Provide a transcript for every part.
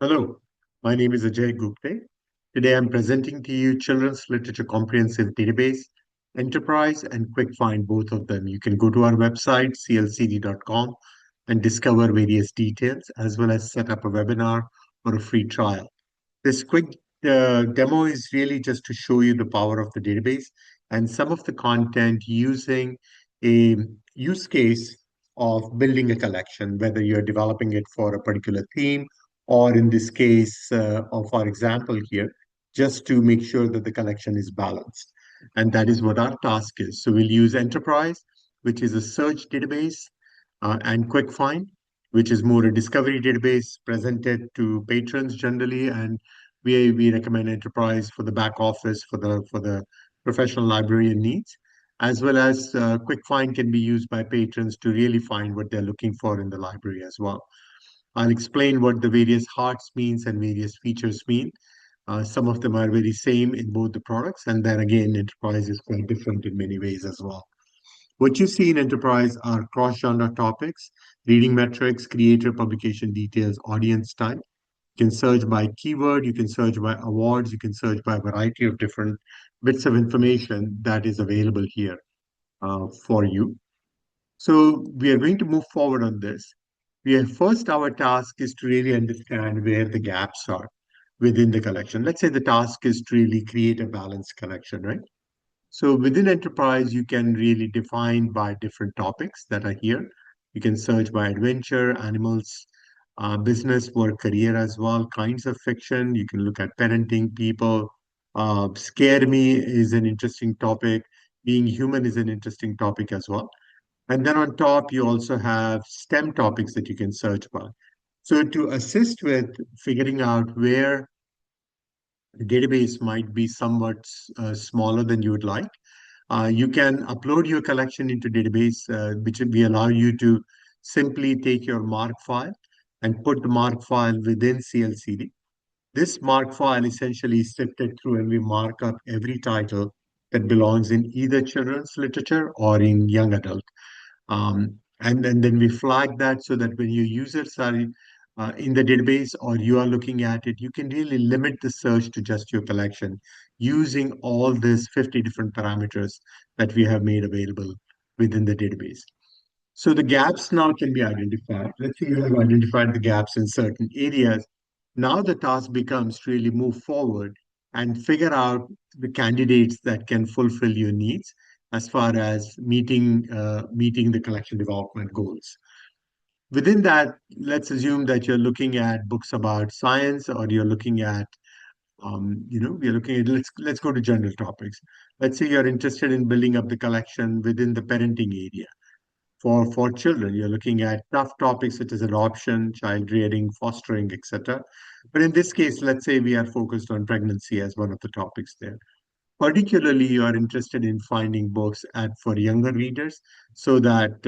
Hello, my name is Ajay Gupte. Today I'm presenting to you Children's Literature Comprehensive Database, Enterprise and Quick Find, both of them. You can go to our website, clcd.com, and discover various details, as well as set up a webinar or a free trial. This quick demo is really just to show you the power of the database and some of the content using a use case of building a collection, whether you're developing it for a particular theme, or in this case of our example here, just to make sure that the collection is balanced. And that is what our task is. So we'll use Enterprise, which is a search database, and Quick Find, which is more a discovery database presented to patrons generally. And we recommend Enterprise for the back office for the professional librarian needs, as well as Quick Find can be used by patrons to really find what they're looking for in the library as well. I'll explain what the various hearts means and various features mean. Some of them are very same in both the products, and then again, Enterprise is quite different in many ways as well. What you see in Enterprise are cross-genre topics, reading metrics, creator publication details, audience type. You can search by keyword, you can search by awards, you can search by a variety of different bits of information that is available here for you. So we are going to move forward on this. First, our task is to really understand where the gaps are within the collection. Let's say the task is to really create a balanced collection, right? So within enterprise, you can really define by different topics that are here. You can search by adventure, animals, business, work, career as well, kinds of fiction. You can look at parenting, people. Scare me is an interesting topic. Being human is an interesting topic as well. And then on top, you also have STEM topics that you can search by. So to assist with figuring out where the database might be somewhat smaller than you would like, you can upload your collection into database, which we allow you to simply take your mark file and put the mark file within CLCD. This mark file essentially is sifted through and we mark up every title that belongs in either children's literature or in young adult. And then we flag that so that when your users are in the database or you are looking at it, you can really limit the search to just your collection using all these 50 different parameters that we have made available within the database. So the gaps now can be identified. Let's say you have identified the gaps in certain areas. Now the task becomes to really move forward and figure out the candidates that can fulfill your needs as far as meeting the collection development goals. Within that, let's assume that you're looking at books about science, or you're looking at we're looking at let's go to general topics. Let's say you're interested in building up the collection within the parenting area for children. You're looking at tough topics such as adoption, child rearing, fostering, etc. But in this case, let's say we are focused on pregnancy as one of the topics there. Particularly, you are interested in finding books for younger readers, so that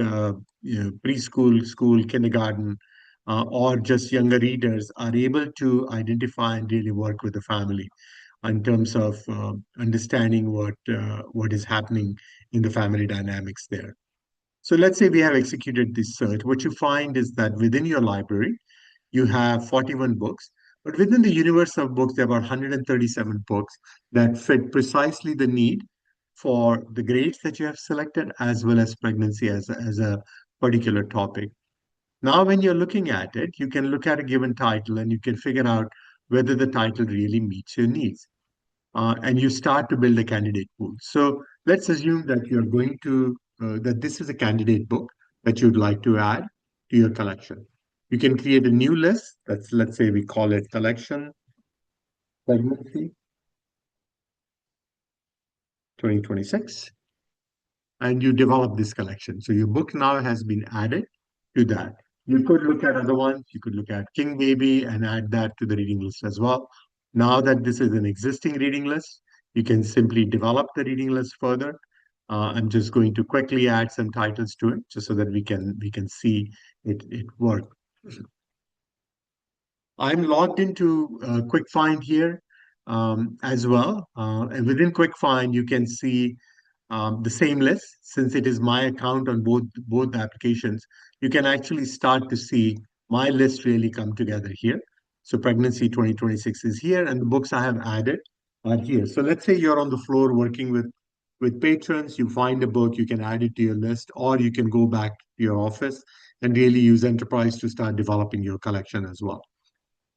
preschool, school, kindergarten, or just younger readers are able to identify and really work with the family in terms of understanding what is happening in the family dynamics there. So let's say we have executed this search. What you find is that within your library, you have 41 books, but within the universe of books, there are about 137 books that fit precisely the need for the grades that you have selected, as well as pregnancy as a particular topic. Now, when you're looking at it, you can look at a given title and you can figure out whether the title really meets your needs. And you start to build a candidate pool. So let's assume that you're going to that this is a candidate book that you'd like to add to your collection. You can create a new list. Let's say we call it collection pregnancy 2026, and you develop this collection. So your book now has been added to that. You could look at other ones. You could look at King Baby and add that to the reading list as well. Now that this is an existing reading list, you can simply develop the reading list further. I'm just going to quickly add some titles to it, just so that we can see it work. I'm logged into Quick Find here as well, and within Quick Find you can see the same list. Since it is my account on both the applications, you can actually start to see my list really come together here. So pregnancy 2026 is here, and the books I have added are here. So let's say you're on the floor working with patrons, you find a book, you can add it to your list, or you can go back to your office and really use Enterprise to start developing your collection as well.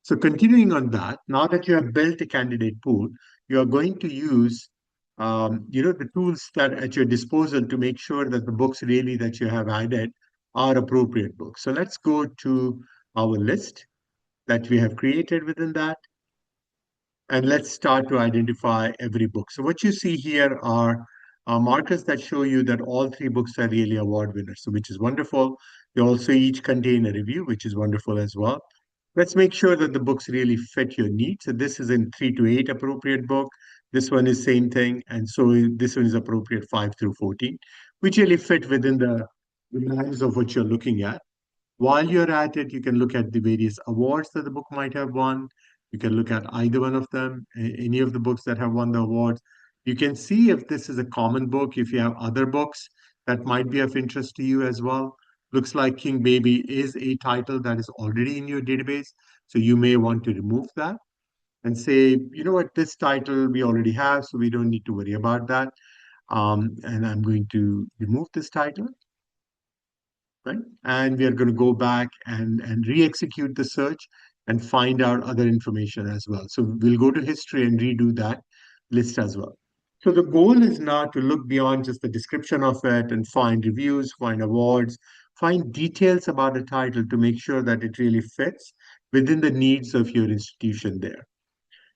So continuing on that, now that you have built a candidate pool, you are going to use the tools that are at your disposal to make sure that the books really that you have added are appropriate books. So let's go to our list that we have created within that. And let's start to identify every book. So what you see here are markers that show you that all three books are really award winners, so which is wonderful. They also each contain a review, which is wonderful as well. Let's make sure that the books really fit your needs. So this is in 3 to 8 appropriate book. This one is same thing, and so this one is appropriate 5 through 14, which really fit within the lines of what you're looking at. While you're at it, you can look at the various awards that the book might have won. You can look at either one of them, any of the books that have won the awards. You can see if this is a common book, if you have other books that might be of interest to you as well. Looks like King Baby is a title that is already in your database, so you may want to remove that and say, you know what, this title we already have, so we don't need to worry about that. And I'm going to remove this title, right? And we are going to go back and re-execute the search and find out other information as well. So we'll go to history and redo that list as well. So the goal is now to look beyond just the description of it and find reviews, find awards, find details about a title to make sure that it really fits within the needs of your institution there.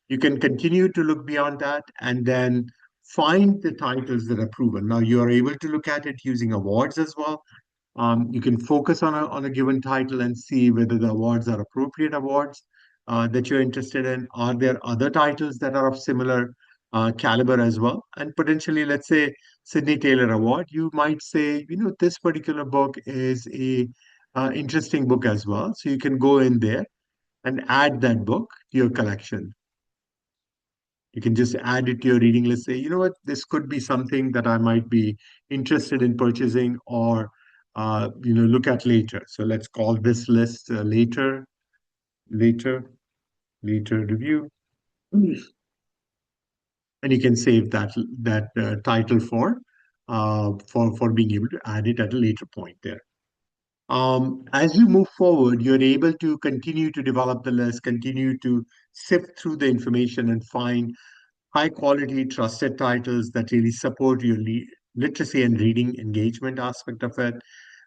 You can continue to look beyond that and then find the titles that are proven. Now you are able to look at it using awards as well. You can focus on a given title and see whether the awards are appropriate awards that you're interested in. Are there other titles that are of similar caliber as well? And potentially, let's say Sidney Taylor Award, you might say, you know, this particular book is a interesting book as well. So you can go in there and add that book to your collection. You can just add it to your reading list. Say, you know what, this could be something that I might be interested in purchasing or look at later. So let's call this list later, later review, and you can save that title for being able to add it at a later point there. As you move forward, you're able to continue to develop the list, continue to sift through the information and find high quality, trusted titles that really support your literacy and reading engagement aspect of it.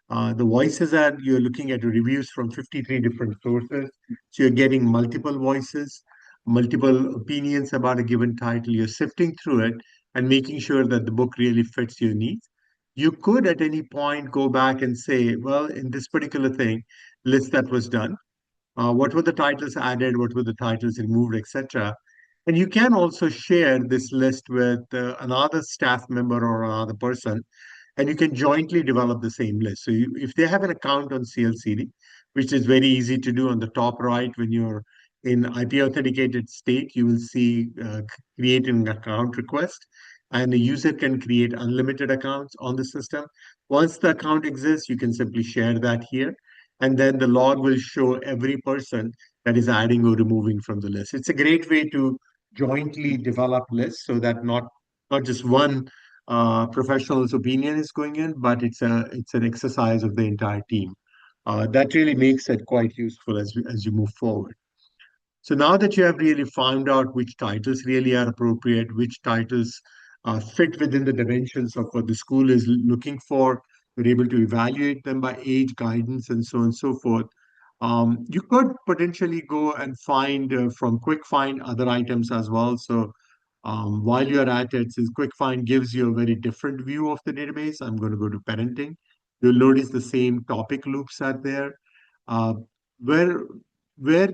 The voices are you're looking at reviews from 53 different sources. So you're getting multiple voices, multiple opinions about a given title. You're sifting through it and making sure that the book really fits your needs. You could at any point go back and say, well, in this particular thing, list that was done, what were the titles added, what were the titles removed, etc. And you can also share this list with another staff member or another person, and you can jointly develop the same list. So if they have an account on CLCD, which is very easy to do on the top right, when you're in IP authenticated state, you will see create an account request, and the user can create unlimited accounts on the system. Once the account exists, you can simply share that here, and then the log will show every person that is adding or removing from the list. It's a great way to jointly develop lists so that not just one professional's opinion is going in, but it's an exercise of the entire team. That really makes it quite useful as you move forward. So now that you have really found out which titles really are appropriate, which titles fit within the dimensions of what the school is looking for, you're able to evaluate them by age, guidance, and so on and so forth. You could potentially go and find from Quick Find other items as well. So while you're at it, since Quick Find gives you a very different view of the database, I'm going to go to parenting. You'll notice the same topic loops are there. Uh, where where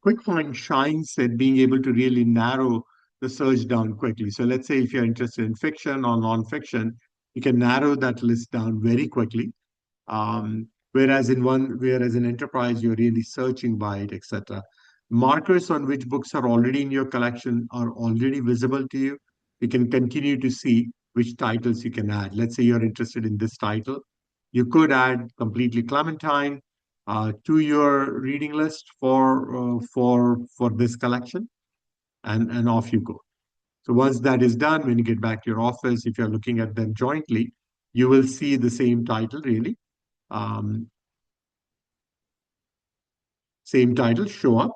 QuickFind shines at being able to really narrow the search down quickly. So let's say if you're interested in fiction or nonfiction, you can narrow that list down very quickly. Whereas in enterprise, you're really searching by it, etc. Markers on which books are already in your collection are already visible to you. You can continue to see which titles you can add. Let's say you're interested in this title. You could add Completely Clementine, to your reading list for this collection, and off you go. So once that is done, when you get back to your office, if you're looking at them jointly, you will see the same title really, um, same title show up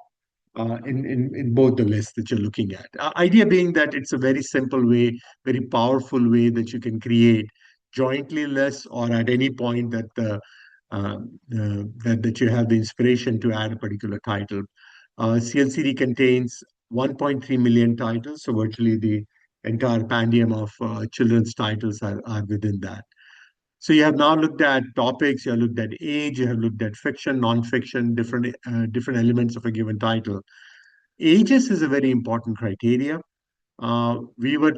in both the lists that you're looking at. Idea being that it's a very simple way, very powerful way that you can create jointly lists, or at any point that that you have the inspiration to add a particular title. CLCD contains 1.3 million titles, so virtually the entire pandium of children's titles are within that. So you have now looked at topics, you have looked at age, you have looked at fiction, non-fiction, different elements of a given title. Ages is a very important criteria. We were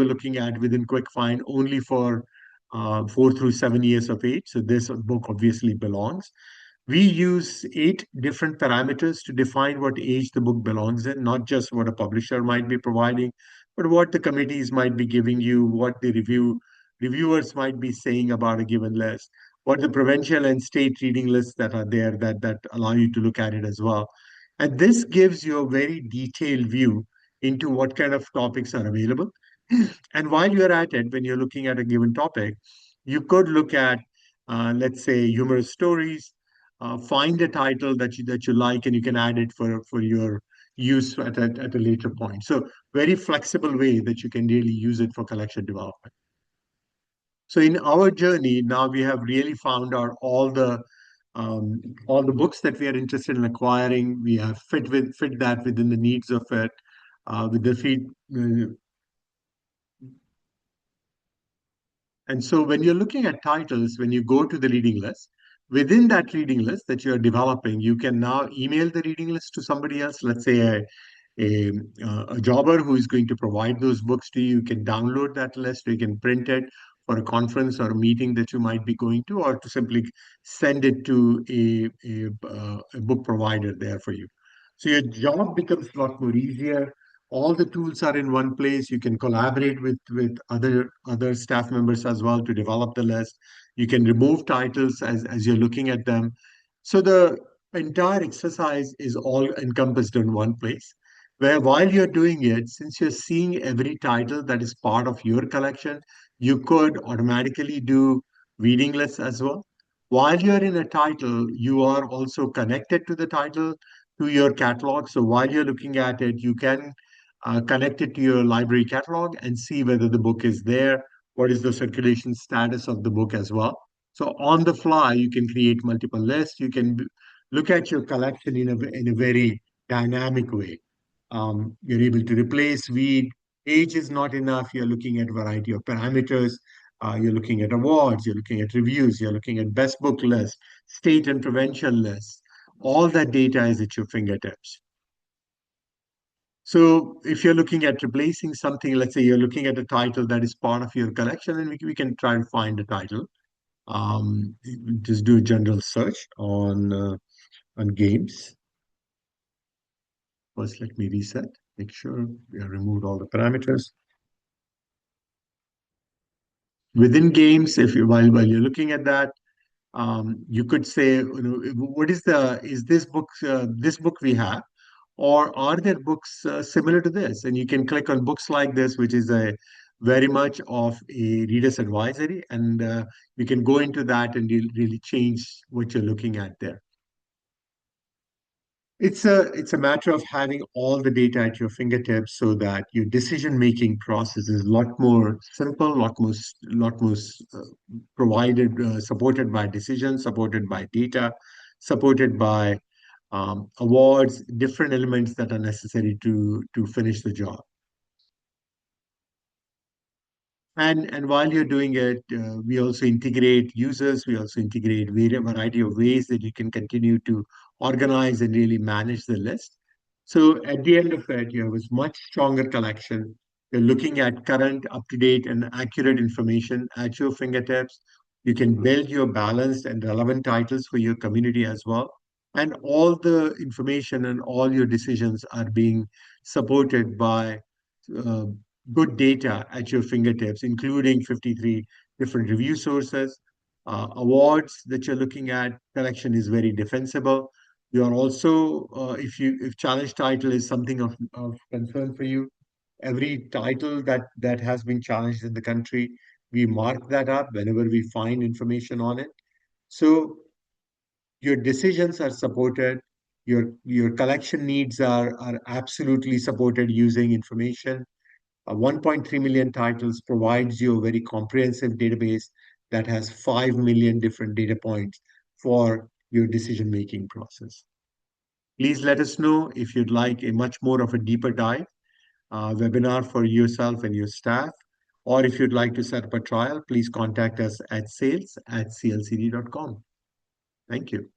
looking at within Quick Find only for 4 through 7 years of age. So this book obviously belongs. We use 8 different parameters to define what age the book belongs in, not just what a publisher might be providing, but what the committees might be giving you, what the reviewers might be saying about a given list, what the provincial and state reading lists that are there that allow you to look at it as well. And this gives you a very detailed view into what kind of topics are available. And while you're at it, when you're looking at a given topic, you could look at, let's say, humorous stories, find a title that you like, and you can add it for your use at a later point. So very flexible way that you can really use it for collection development. So in our journey, now we have really found out all the books that we are interested in acquiring. We have fit that within the needs of it, with the feed. And so when you're looking at titles, when you go to the reading list, within that reading list that you're developing, you can now email the reading list to somebody else. Let's say a, a jobber who is going to provide those books to you. You can download that list, you can print it for a conference or a meeting that you might be going to, or to simply send it to a book provider there for you. So your job becomes a lot more easier. All the tools are in one place. You can collaborate with other staff members as well to develop the list. You can remove titles as you're looking at them. So the entire exercise is all encompassed in one place, where while you're doing it, since you're seeing every title that is part of your collection, you could automatically do reading lists as well. While you're in a title, you are also connected to the title, to your catalog. So while you're looking at it, you can connect it to your library catalog and see whether the book is there, what is the circulation status of the book as well. So on the fly, you can create multiple lists. You can look at your collection in a very dynamic way. You're able to replace, weed. Age is not enough. You're looking at a variety of parameters. You're looking at awards. You're looking at reviews. You're looking at best book lists, state and provincial lists. All that data is at your fingertips. So if you're looking at replacing something, let's say you're looking at a title that is part of your collection, and we can try to find a title. Um, just do a general search on games. First, let me reset, make sure we have removed all the parameters. Within games, if you while you're looking at that, you could say, what is this book we have, or are there books similar to this? And you can click on books like this, which is a very much of a reader's advisory, and you can go into that and really change what you're looking at there. It's a matter of having all the data at your fingertips so that your decision making process is a lot more simple, lot more provided, supported by decisions, supported by data, supported by awards, different elements that are necessary to finish the job. And while you're doing it, we also integrate users. We also integrate variety of ways that you can continue to organize and really manage the list. So at the end of it, you have a much stronger collection. You're looking at current, up-to-date, and accurate information at your fingertips. You can build your balanced and relevant titles for your community as well. And all the information and all your decisions are being supported by uh, good data at your fingertips, including 53 different review sources, Awards that you're looking at, collection is very defensible. You are also, if challenge title is something of concern for you, every title that has been challenged in the country, we mark that up whenever we find information on it. So your decisions are supported, your collection needs are absolutely supported using information. 1.3 million titles provides you a very comprehensive database that has 5 million different data points for your decision making process. Please let us know if you'd like a much more of a deeper dive webinar for yourself and your staff, or if you'd like to set up a trial, please contact us at sales@clcd.com. Thank you.